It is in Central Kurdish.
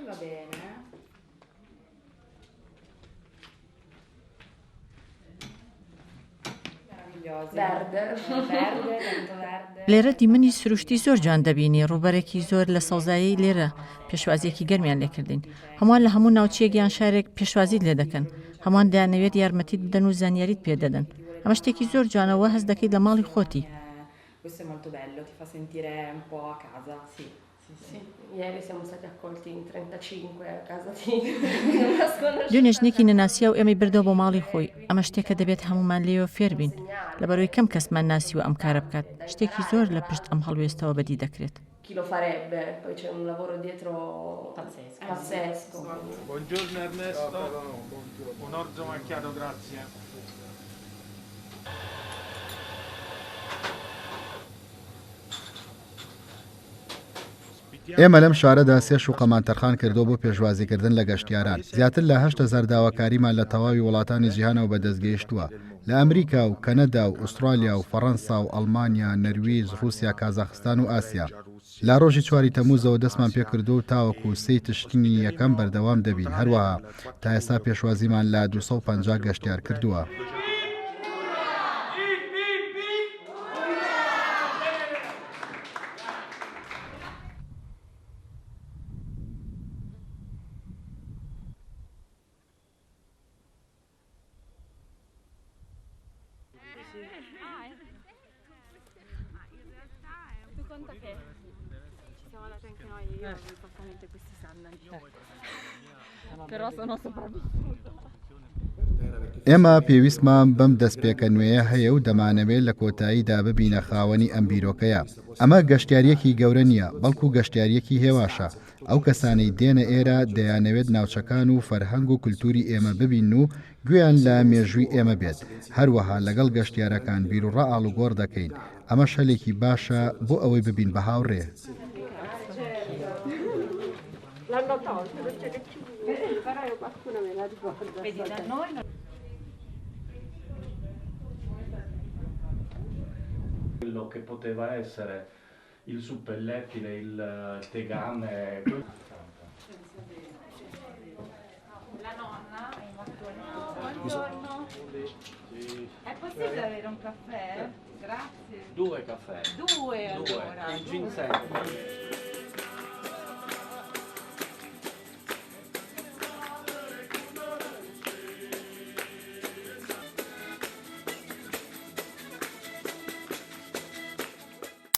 va bene. Verde. Verde, tanto verde. لێرە دیمەنی سروشتی زۆر جوان دەبینی ڕووبەرێکی زۆر لە سەوزایی لێرە پێشوازیەکی گەرمیان لێکردین هەمووان لە هەموو ناوچەیەکیان شارێک پێشوازیت لێ دەکەن هەمووان دەیانەوێت یارمەتیت بدەن و زانیاریت پێدەدەن ئەمە شتێکی زۆر جوانەوە هەست دەکەیت لە ماڵی خۆتی. Questo è molto bello, ti fa sentire un po' a casa, sì. Sì, ieri siamo stati accolti in 35 a casa di دوێنێژنێکی نەناسیە و ئێمەی بردەوە بۆ ماڵی خۆی ئەمە شتێکە دەبێت هەمومان لێوە فێر بین لەبەرەوەی کەم کەسمان ناسیوە ئەم کارە بکات شتێکی زۆر لە پشت ئەم هەڵوێستەوە بەدی دەکرێت. chi lo farebbe, poi c'è un lavoro dietro pazzesco. Buongiorno Ernesto, un orzo macchiato, grazie. ئێمە لەم شارەدا سێ شوقەمان تەرخان کردو بۆ پێشوازیکردن لە گەشتیاران زیاتر لە 8,000 داواکاریمان لە تەواوی وڵاتانی جیهانەوە بەدەستگەیشتووە لە ئەمریکا و کەنەدا و ئوسترالیا و فەڕەنسا و ئەڵمانیا نەرویج رووسیا کازاخستان و ئاسیا لا ڕۆژی 4 تەمووزەوە دەستمان پێکردو و تاوەکو سەی تشتنی یەکەم بەردەوام دەبین هەروەها تا ئێستا پێشوازیمان لە 250 گەشتیار کردووە. ئێمە پێویستمان بەم دەستپێکە نوێیە هەیە و دەمانەوێت لە کۆتاییدا ببینە خاوەنی ئەم بیرۆکەیە ئەمە گەشتیاریەکی گەورە نییە بەڵکو گەشتیاریەکی هێواشە ئەو کەسانەی دێنە ئێرە دەیانەوێت ناوچەکان و فەرهەنگ و کولتوری ئێمە ببین و گوێیان لە مێژووی ئێمە بێت هەروەها لەگەڵ گەشتیارەکان بیر و ڕائاڵ و گۆڕ دەکەین ئەمە شەلێکی باشە بۆ ئەوەی ببین بە هاوڕێ. Quello che poteva essere il suppellettile, il tegame. La nonna è in mattone. Buongiorno. È possibile avere un caffè? Grazie. 2 caffè. 2 allora. Il ginseng.